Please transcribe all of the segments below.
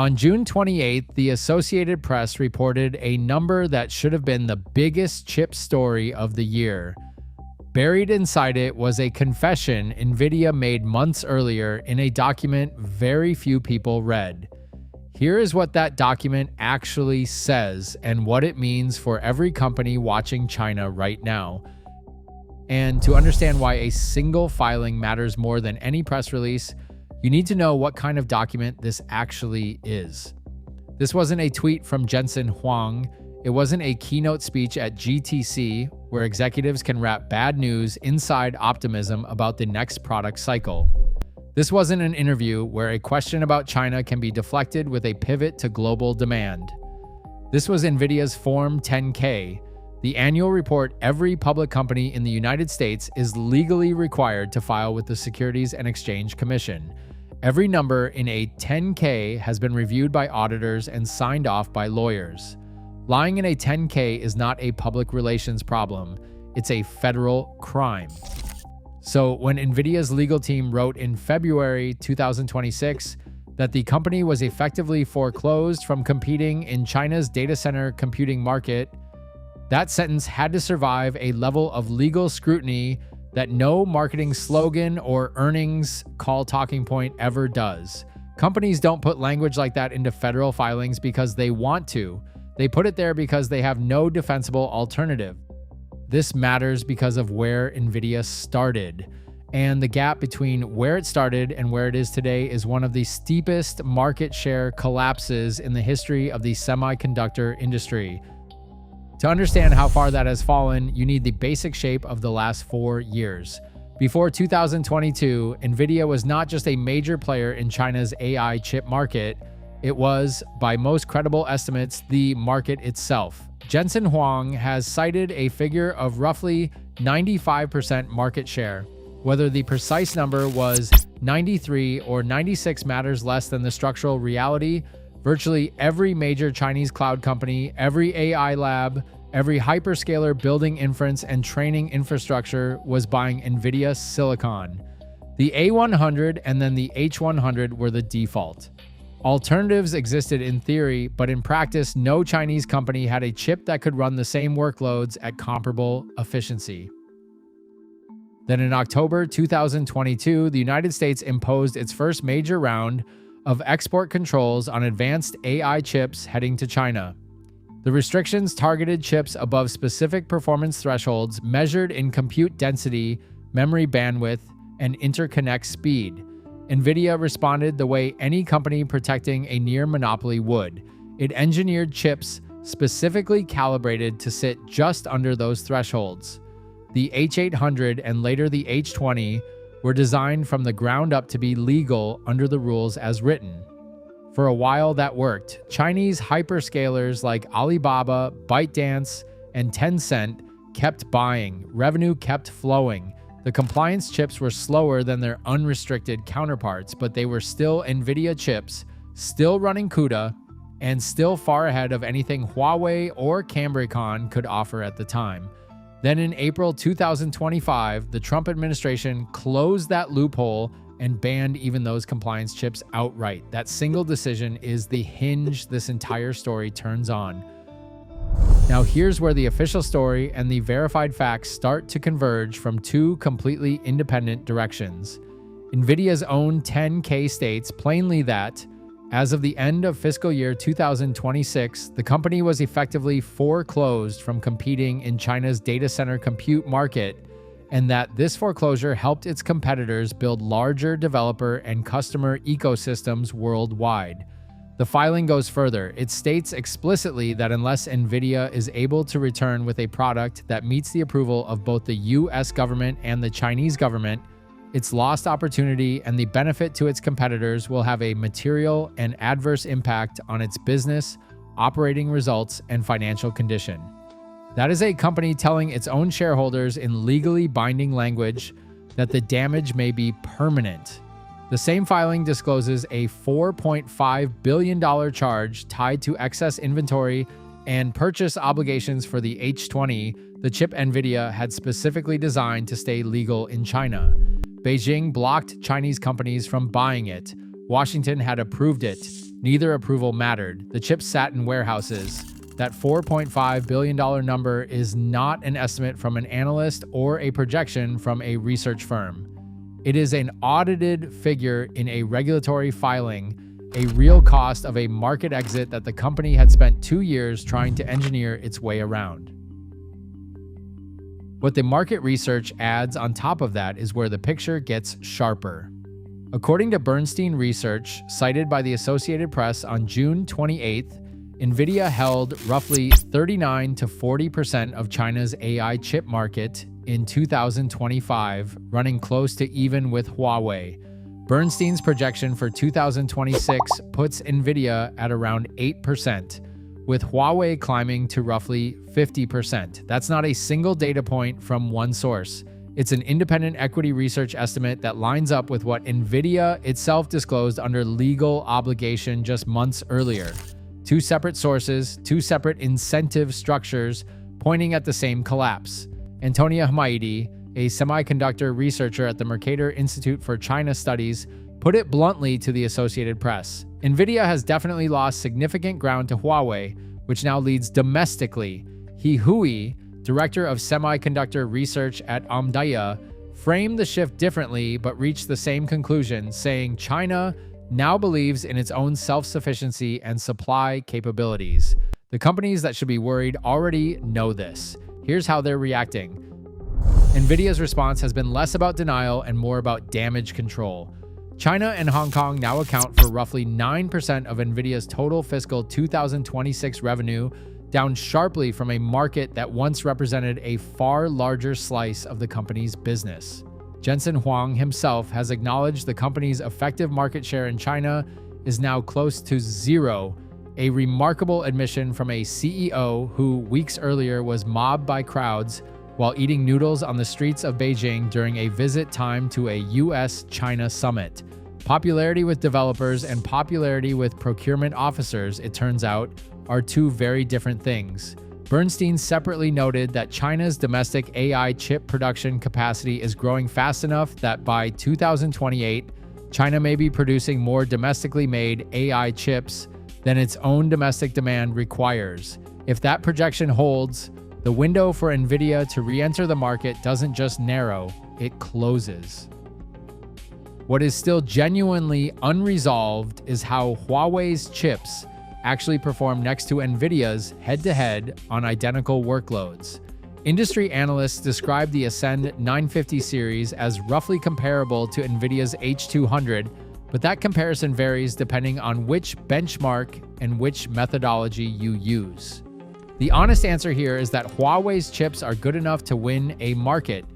On June 28th, the Associated Press reported a number that should have been the biggest chip story of the year. Buried inside it was a confession Nvidia made months earlier in a document very few people read. Here is what that document actually says and what it means for every company watching China right now. And to understand why a single filing matters more than any press release, you need to know what kind of document this actually is. This wasn't a tweet from Jensen Huang. It wasn't a keynote speech at GTC where executives can wrap bad news inside optimism about the next product cycle. This wasn't an interview where a question about China can be deflected with a pivot to global demand. This was Nvidia's Form 10-K, the annual report every public company in the United States is legally required to file with the Securities and Exchange Commission. Every number in a 10-K has been reviewed by auditors and signed off by lawyers. Lying in a 10-K is not a public relations problem, it's a federal crime. So when Nvidia's legal team wrote in February 2026 that the company was effectively foreclosed from competing in China's data center computing market, that sentence had to survive a level of legal scrutiny that no marketing slogan or earnings call talking point ever does. Companies don't put language like that into federal filings because they want to. They put it there because they have no defensible alternative. This matters because of where Nvidia started. And the gap between where it started and where it is today is one of the steepest market share collapses in the history of the semiconductor industry. To understand how far that has fallen, you need the basic shape of the last 4 years. Before 2022, Nvidia was not just a major player in China's AI chip market, it was, by most credible estimates, the market itself. Jensen Huang has cited a figure of roughly 95% market share. Whether the precise number was 93 or 96 matters less than the structural reality. Virtually every major Chinese cloud company, every AI lab, every hyperscaler building inference and training infrastructure was buying Nvidia silicon. The A100 and then the H100 were the default. Alternatives existed in theory, but in practice, no Chinese company had a chip that could run the same workloads at comparable efficiency. Then in October 2022, the United States imposed its first major round of export controls on advanced AI chips heading to China. The restrictions targeted chips above specific performance thresholds measured in compute density, memory bandwidth, and interconnect speed. Nvidia responded the way any company protecting a near monopoly would. It engineered chips specifically calibrated to sit just under those thresholds. The H800 and later the H20 were designed from the ground up to be legal under the rules as written. For a while that worked. Chinese hyperscalers like Alibaba, ByteDance, and Tencent kept buying. Revenue kept flowing. The compliance chips were slower than their unrestricted counterparts, but they were still Nvidia chips, still running CUDA, and still far ahead of anything Huawei or Cambricon could offer at the time. Then in April 2025, the Trump administration closed that loophole and banned even those compliance chips outright. That single decision is the hinge this entire story turns on. Now here's where the official story and the verified facts start to converge from two completely independent directions. Nvidia's own 10-K states plainly that, as of the end of fiscal year 2026, the company was effectively foreclosed from competing in China's data center compute market, and that this foreclosure helped its competitors build larger developer and customer ecosystems worldwide. The filing goes further. It states explicitly that unless Nvidia is able to return with a product that meets the approval of both the US government and the Chinese government, its lost opportunity and the benefit to its competitors will have a material and adverse impact on its business, operating results, and financial condition. That is a company telling its own shareholders in legally binding language that the damage may be permanent. The same filing discloses a $4.5 billion charge tied to excess inventory and purchase obligations for the H20, the chip Nvidia had specifically designed to stay legal in China. Beijing blocked Chinese companies from buying it. Washington had approved it. Neither approval mattered. The chips sat in warehouses. That $4.5 billion number is not an estimate from an analyst or a projection from a research firm. It is an audited figure in a regulatory filing, a real cost of a market exit that the company had spent 2 years trying to engineer its way around. What the market research adds on top of that is where the picture gets sharper. According to Bernstein Research, cited by the Associated Press on June 28th, Nvidia held roughly 39 to 40% of China's AI chip market in 2025, running close to even with Huawei. Bernstein's projection for 2026 puts Nvidia at around 8%, with Huawei climbing to roughly 50%. That's not a single data point from one source. It's an independent equity research estimate that lines up with what Nvidia itself disclosed under legal obligation just months earlier. Two separate sources, two separate incentive structures pointing at the same collapse. Antonia Hamaidi, a semiconductor researcher at the Mercator Institute for China Studies, put it bluntly to the Associated Press. Nvidia has definitely lost significant ground to Huawei, which now leads domestically. He Hui, director of semiconductor research at Omdia, framed the shift differently but reached the same conclusion, saying China now believes in its own self-sufficiency and supply capabilities. The companies that should be worried already know this. Here's how they're reacting. Nvidia's response has been less about denial and more about damage control. China and Hong Kong now account for roughly 9% of Nvidia's total fiscal 2026 revenue, down sharply from a market that once represented a far larger slice of the company's business. Jensen Huang himself has acknowledged the company's effective market share in China is now close to zero, a remarkable admission from a CEO who weeks earlier was mobbed by crowds while eating noodles on the streets of Beijing during a visit timed to a US-China summit. Popularity with developers and popularity with procurement officers, it turns out, are two very different things. Bernstein separately noted that China's domestic AI chip production capacity is growing fast enough that by 2028, China may be producing more domestically made AI chips than its own domestic demand requires. If that projection holds, the window for Nvidia to re-enter the market doesn't just narrow, it closes. What is still genuinely unresolved is how Huawei's chips actually perform next to Nvidia's head-to-head on identical workloads. Industry analysts describe the Ascend 950 series as roughly comparable to Nvidia's H200, but that comparison varies depending on which benchmark and which methodology you use. The honest answer here is that Huawei's chips are good enough to win a market,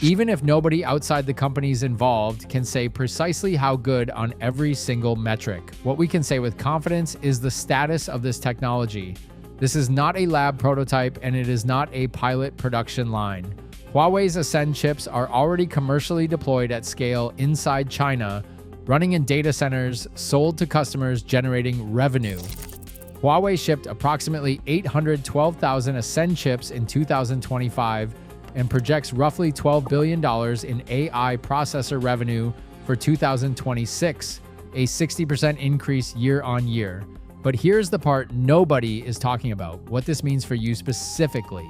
even if nobody outside the companies involved can say precisely how good on every single metric. What we can say with confidence is the status of this technology. This is not a lab prototype and it is not a pilot production line. Huawei's Ascend chips are already commercially deployed at scale inside China, running in data centers, sold to customers, generating revenue. Huawei shipped approximately 812,000 Ascend chips in 2025 and projects roughly $12 billion in AI processor revenue for 2026, a 60% increase year on year. But here's the part nobody is talking about, what this means for you specifically.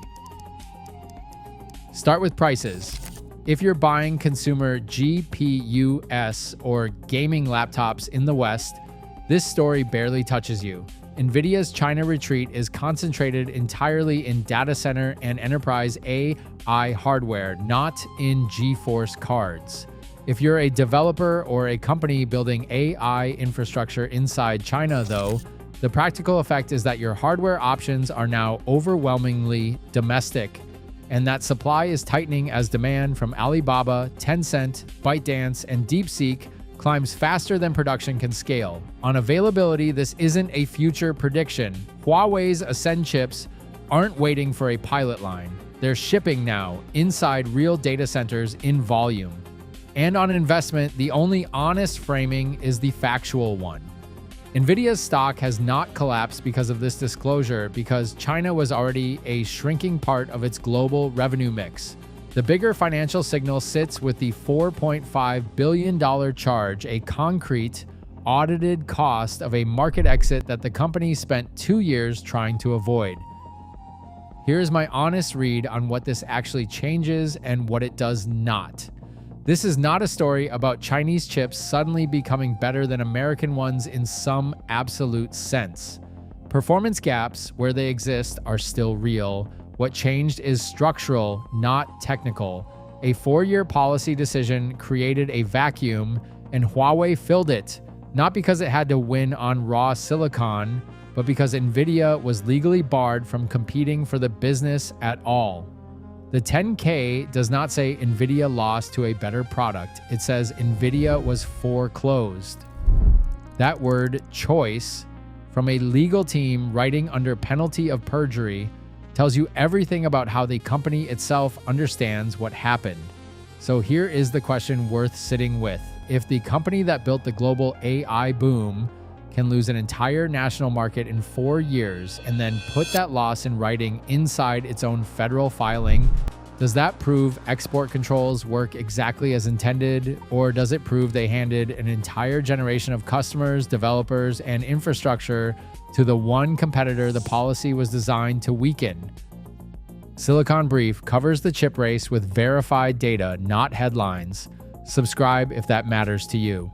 Start with prices. If you're buying consumer GPUs or gaming laptops in the West, this story barely touches you. Nvidia's China retreat is concentrated entirely in data center and enterprise AI hardware, not in GeForce cards. If you're a developer or a company building AI infrastructure inside China, though, the practical effect is that your hardware options are now overwhelmingly domestic, and that supply is tightening as demand from Alibaba, Tencent, ByteDance, and DeepSeek climbs faster than production can scale. On availability, this isn't a future prediction. Huawei's Ascend chips aren't waiting for a pilot line. They're shipping now, inside real data centers in volume. And on investment, the only honest framing is the factual one. Nvidia's stock has not collapsed because of this disclosure because China was already a shrinking part of its global revenue mix. The bigger financial signal sits with the $4.5 billion charge, a concrete, audited cost of a market exit that the company spent 2 years trying to avoid. Here's my honest read on what this actually changes and what it does not. This is not a story about Chinese chips suddenly becoming better than American ones in some absolute sense. Performance gaps, where they exist, are still real. What changed is structural, not technical. A 4-year policy decision created a vacuum, and Huawei filled it, not because it had to win on raw silicon, but because Nvidia was legally barred from competing for the business at all. The 10K does not say Nvidia lost to a better product. It says Nvidia was foreclosed. That word, choice, from a legal team writing under penalty of perjury, tells you everything about how the company itself understands what happened. So here is the question worth sitting with. If the company that built the global AI boom can lose an entire national market in 4 years and then put that loss in writing inside its own federal filing, does that prove export controls work exactly as intended, or does it prove they handed an entire generation of customers, developers, and infrastructure to the one competitor the policy was designed to weaken? Silicon Brief covers the chip race with verified data, not headlines. Subscribe if that matters to you.